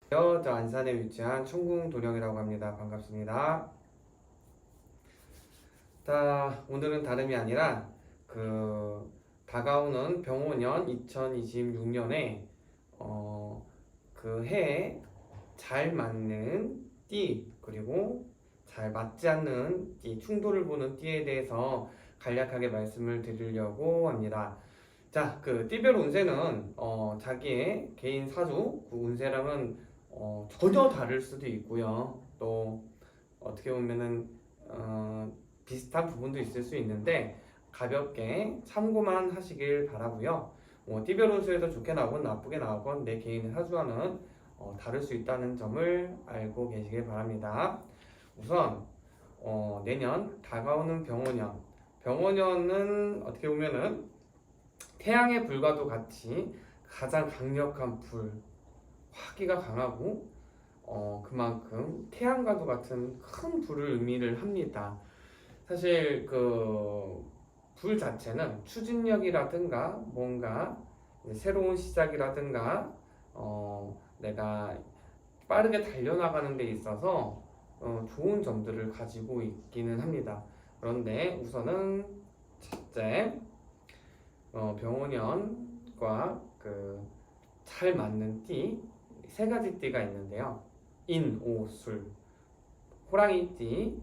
저 안산에 위치한 충궁도령이라고 합니다. 반갑습니다. 자, 오늘은 다름이 아니라 다가오는 병오년 2026년에 그 해에 잘 맞는 띠 그리고 잘 맞지 않는 띠 충돌을 보는 띠에 대해서 간략하게 말씀을 드리려고 합니다. 자, 그 띠별 운세는 자기의 개인 사주 그 운세랑은 전혀 다를 수도 있고요. 또 어떻게 보면은 비슷한 부분도 있을 수 있는데 가볍게 참고만 하시길 바라고요. 띠별 운수에서 좋게 나오건 나쁘게 나오건 내 개인의 사주와는 다를 수 있다는 점을 알고 계시길 바랍니다. 우선 내년 다가오는 병오년, 병오년은 어떻게 보면은 태양의 불과도 같이 가장 강력한 불, 화기가 강하고 그만큼 태양과도 같은 큰 불을 의미를 합니다. 사실 그 불 자체는 추진력이라든가 뭔가 새로운 시작이라든가 내가 빠르게 달려나가는 데 있어서 좋은 점들을 가지고 있기는 합니다. 그런데 우선은 첫째, 병원년과 그 잘 맞는 띠 세 가지 띠가 있는데요. 인, 오, 술, 호랑이띠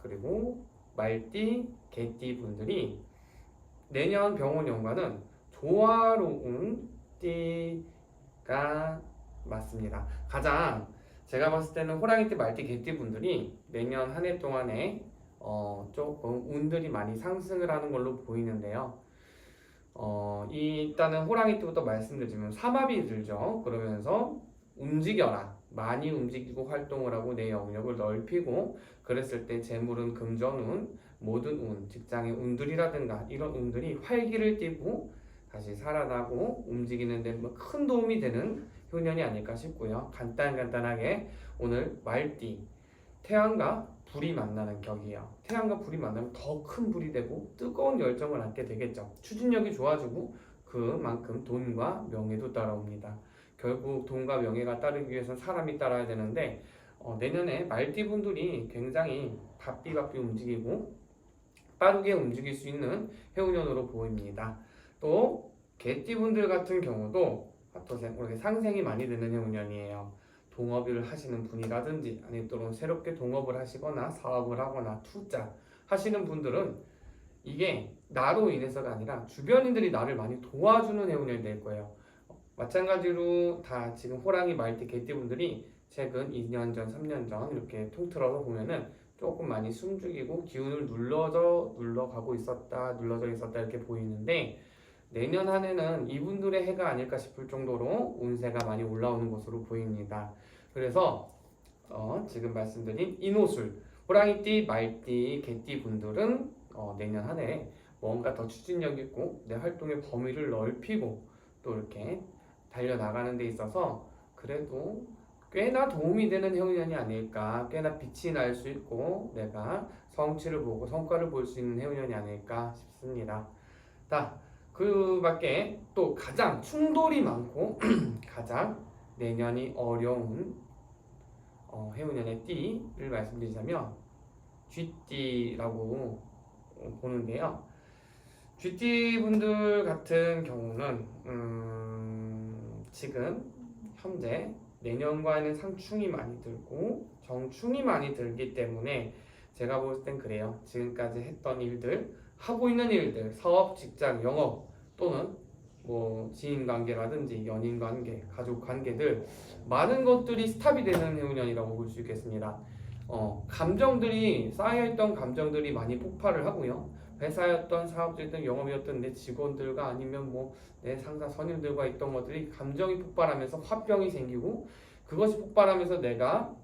그리고 말띠, 개띠 분들이 내년 병원년과는 조화로운 띠가 맞습니다. 가장 제가 봤을 때는 호랑이띠, 말띠, 개띠 분들이 내년 한 해 동안에 조금 운들이 많이 상승을 하는 걸로 보이는데요. 일단은 호랑이띠부터 말씀드리면 삼합이 들죠. 그러면서 움직여라. 많이 움직이고 활동을 하고 내 영역을 넓히고 그랬을 때 재물은 금전운, 모든 운, 직장의 운들이라든가 이런 운들이 활기를 띠고 다시 살아나고 움직이는 데 큰 도움이 되는 효년이 아닐까 싶고요. 간단하게 오늘 말띠, 태양과 불이 만나는 격이에요. 태양과 불이 만나면 더 큰 불이 되고 뜨거운 열정을 갖게 되겠죠. 추진력이 좋아지고 그만큼 돈과 명예도 따라옵니다. 결국 돈과 명예가 따르기 위해서는 사람이 따라야 되는데 내년에 말띠분들이 굉장히 바삐 움직이고 빠르게 움직일 수 있는 해운년으로 보입니다. 또 개띠분들 같은 경우도 또 상생이 많이 되는 해운년이에요. 동업을 하시는 분이라든지 아니면 또는 새롭게 동업을 하시거나 사업을 하거나 투자 하시는 분들은 이게 나로 인해서가 아니라 주변인들이 나를 많이 도와주는 해운년이 될 거예요. 마찬가지로 다 지금 호랑이, 말띠, 개띠분들이 최근 2년 전, 3년 전 이렇게 통틀어서 보면은 조금 많이 숨죽이고 기운을 눌러가고 있었다, 눌러져 있었다 이렇게 보이는데 내년 한 해는 이분들의 해가 아닐까 싶을 정도로 운세가 많이 올라오는 것으로 보입니다. 그래서 지금 말씀드린 인호술, 호랑이띠, 말띠, 개띠 분들은 내년 한 해 뭔가 더 추진력 있고 내 활동의 범위를 넓히고 또 이렇게 달려나가는 데 있어서 그래도 꽤나 도움이 되는 해운년이 아닐까, 꽤나 빛이 날 수 있고 내가 성취를 보고 성과를 볼 수 있는 해운년이 아닐까 싶습니다. 자, 그 밖에 또 가장 충돌이 많고 가장 내년이 어려운 해운년의 띠를 말씀드리자면 쥐띠라고 보는데요. 쥐띠 분들 같은 경우는 지금 현재 내년과는 상충이 많이 들고 정충이 많이 들기 때문에 제가 볼 땐 그래요. 지금까지 했던 일들, 하고 있는 일들, 사업, 직장, 영업 또는 뭐 지인관계라든지 연인관계, 가족관계들 많은 것들이 스탑이 되는 해운년이라고 볼 수 있겠습니다. 감정들이 쌓여있던 감정들이 많이 폭발을 하고요. 회사였던 사업이었던 영업이었던 내 직원들과 아니면 뭐 내 상사 선임들과 있던 것들이 감정이 폭발하면서 화병이 생기고 그것이 폭발하면서 내가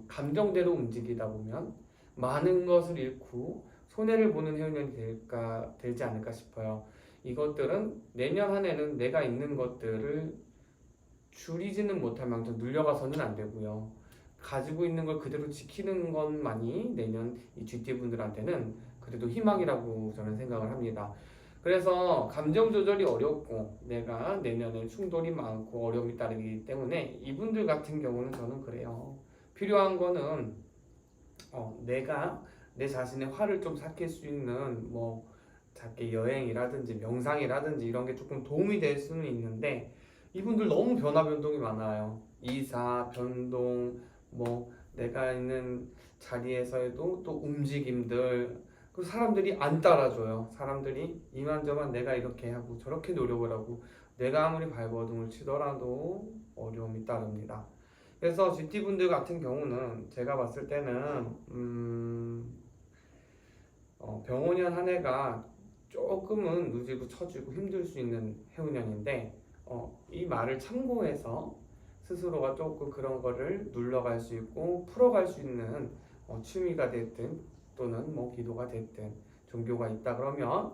감정대로 움직이다 보면 많은 것을 잃고 손해를 보는 해운년이 되지 않을까 싶어요. 이것들은 내년 한 해는 내가 있는 것들을 줄이지는 못할 만큼 눌려가서는 안 되고요. 가지고 있는 걸 그대로 지키는 것만이 내년 이 GT 분들한테는 그래도 희망이라고 저는 생각을 합니다. 그래서 감정 조절이 어렵고 내가 내년에 충돌이 많고 어려움이 따르기 때문에 이분들 같은 경우는 저는 그래요. 필요한 거는 내가 내 자신의 화를 좀 삭힐 수 있는 뭐 작게 여행이라든지 명상이라든지 이런 게 조금 도움이 될 수는 있는데 이분들 너무 변화 변동이 많아요. 이사, 변동, 뭐 내가 있는 자리에서에도 또 움직임들 그 사람들이 안 따라줘요. 사람들이 이만저만 내가 이렇게 하고 저렇게 노력을 하고 내가 아무리 발버둥을 치더라도 어려움이 따릅니다. 그래서 GT분들 같은 경우는 제가 봤을 때는 병원년 한 해가 조금은 누지고 처지고 힘들 수 있는 해운년인데 이 말을 참고해서 스스로가 조금 그런 거를 눌러갈 수 있고 풀어갈 수 있는 취미가 됐든 또는 뭐 기도가 됐든 종교가 있다 그러면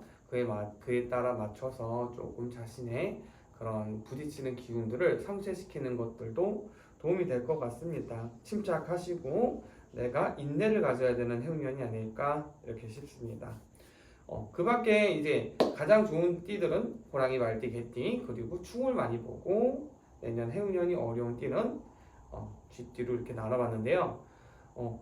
그에 따라 맞춰서 조금 자신의 그런 부딪히는 기운들을 상쇄시키는 것들도 도움이 될 것 같습니다. 침착하시고 내가 인내를 가져야 되는 해운년이 아닐까 이렇게 싶습니다. 그 밖에 이제 가장 좋은 띠들은 호랑이, 말띠, 개띠 그리고 충을 많이 보고 내년 해운년이 어려운 띠는 쥐띠로 이렇게 나눠봤는데요.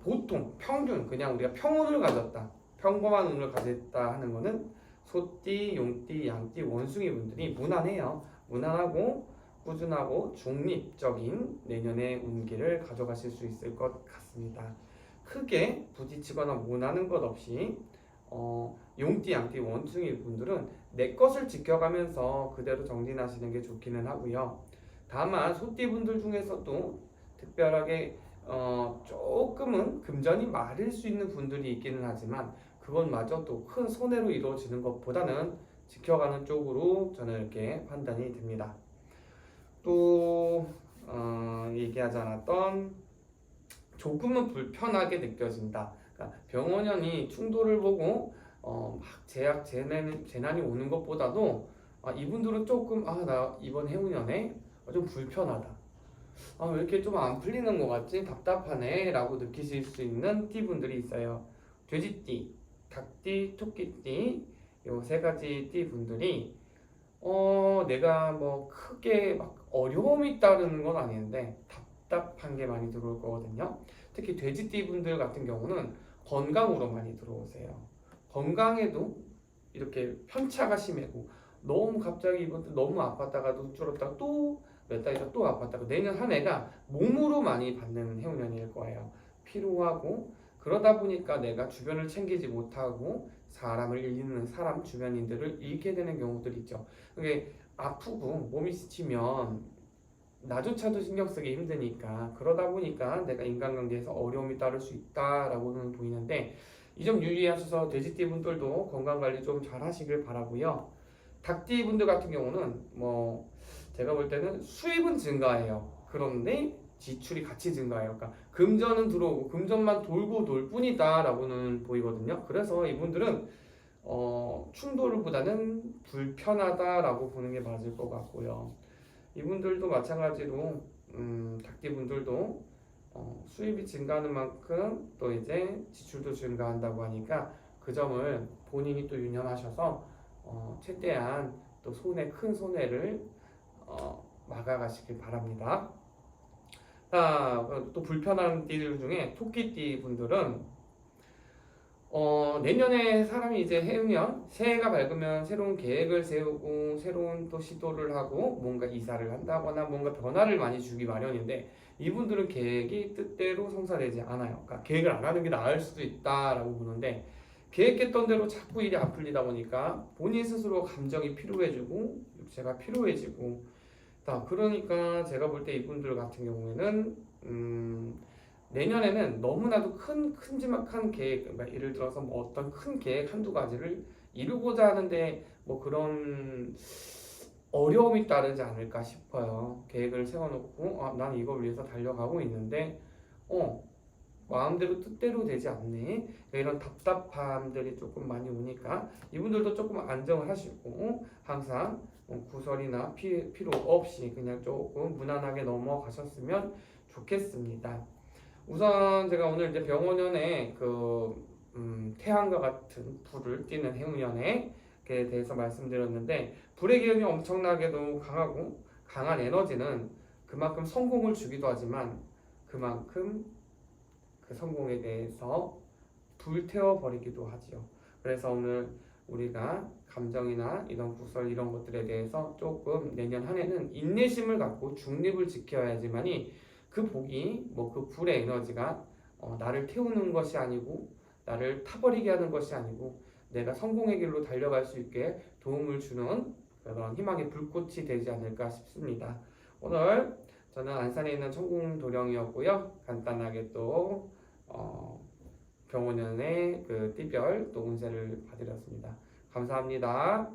보통 평균 그냥 우리가 평운을 가졌다, 평범한 운을 가졌다 하는 거는 소띠, 용띠, 양띠, 원숭이 분들이 무난해요. 무난하고 꾸준하고 중립적인 내년의 운기를 가져가실 수 있을 것 같습니다. 크게 부딪히거나 모나는 것 없이 용띠, 양띠, 원숭이 분들은 내 것을 지켜가면서 그대로 정진하시는 게 좋기는 하고요. 다만 소띠 분들 중에서도 특별하게 조금은 금전이 마를 수 있는 분들이 있기는 하지만 그것마저 또 큰 손해로 이루어지는 것보다는 지켜가는 쪽으로 저는 이렇게 판단이 됩니다. 또 얘기하지 않았던 조금은 불편하게 느껴진다. 그러니까 병원연이 충돌을 보고 막 재난이 오는 것보다도 이분들은 조금 나 이번 해운년에 좀 불편하다. 왜 이렇게 좀 안 풀리는 것 같지? 답답하네 라고 느끼실 수 있는 띠분들이 있어요. 돼지띠, 닭띠, 토끼띠 요 세 가지 띠분들이 내가 뭐 크게 막 어려움이 따르는 건 아닌데 답답한 게 많이 들어올 거거든요. 특히 돼지띠 분들 같은 경우는 건강으로 많이 들어오세요. 건강에도 이렇게 편차가 심하고 너무 갑자기 이번 너무 아팠다가도 줄었다가 또 몇 달 있다 또 아팠다가 내년 한 해가 몸으로 많이 받는 해운년일 거예요. 피로하고 그러다 보니까 내가 주변을 챙기지 못하고 사람을 잃는 사람 주변인들을 잃게 되는 경우들이 있죠. 그게 아프고 몸이 지치면 나조차도 신경 쓰기 힘드니까 그러다 보니까 내가 인간관계에서 어려움이 따를 수 있다라고는 보이는데 이 점 유의하셔서 돼지띠 분들도 건강관리 좀 잘 하시길 바라고요. 닭띠 분들 같은 경우는 뭐 제가 볼 때는 수입은 증가해요. 그런데 지출이 같이 증가해요. 그러니까 금전은 들어오고 금전만 돌고 돌 뿐이다라고는 보이거든요. 그래서 이분들은 충돌보다는 불편하다라고 보는 게 맞을 것 같고요. 이분들도 마찬가지로 닭띠분들도 수입이 증가하는 만큼 또 이제 지출도 증가한다고 하니까 그 점을 본인이 또 유념하셔서 최대한 또 큰 손해를 막아가시길 바랍니다. 또 불편한 띠들 중에 토끼띠 분들은 내년에 사람이 이제 해우면 새해가 밝으면 새로운 계획을 세우고 새로운 또 시도를 하고 뭔가 이사를 한다거나 뭔가 변화를 많이 주기 마련인데 이분들은 계획이 뜻대로 성사되지 않아요. 그러니까 계획을 안 하는 게 나을 수도 있다라고 보는데 계획했던 대로 자꾸 일이 안 풀리다 보니까 본인 스스로 감정이 피로해지고 육체가 피로해지고 그러니까 제가 볼 때 이분들 같은 경우에는 내년에는 너무나도 큼지막한 계획, 그러니까 예를 들어서 뭐 어떤 큰 계획 한두 가지를 이루고자 하는데 뭐 그런 어려움이 따르지 않을까 싶어요. 계획을 세워놓고 난 이걸 위해서 달려가고 있는데 마음대로 뜻대로 되지 않네. 이런 답답함들이 조금 많이 오니까 이분들도 조금 안정을 하시고 항상 구설이나 필요 없이 그냥 조금 무난하게 넘어가셨으면 좋겠습니다. 우선 제가 오늘 이제 병원연에 태양과 같은 불을 띠는 해운년에 대해서 말씀드렸는데 불의 기운이 엄청나게도 강하고 강한 에너지는 그만큼 성공을 주기도 하지만 그만큼 그 성공에 대해서 불태워 버리기도 하지요. 그래서 오늘 우리가 감정이나 이런 구설 이런 것들에 대해서 조금 내년 한 해는 인내심을 갖고 중립을 지켜야지만이 그 복이 그 불의 에너지가 나를 태우는 것이 아니고 나를 타버리게 하는 것이 아니고 내가 성공의 길로 달려갈 수 있게 도움을 주는 그런 희망의 불꽃이 되지 않을까 싶습니다. 오늘 저는 안산에 있는 천궁도령이었고요. 간단하게 또 병원연의 그 띠별 또 운세를 봐드렸습니다. 감사합니다.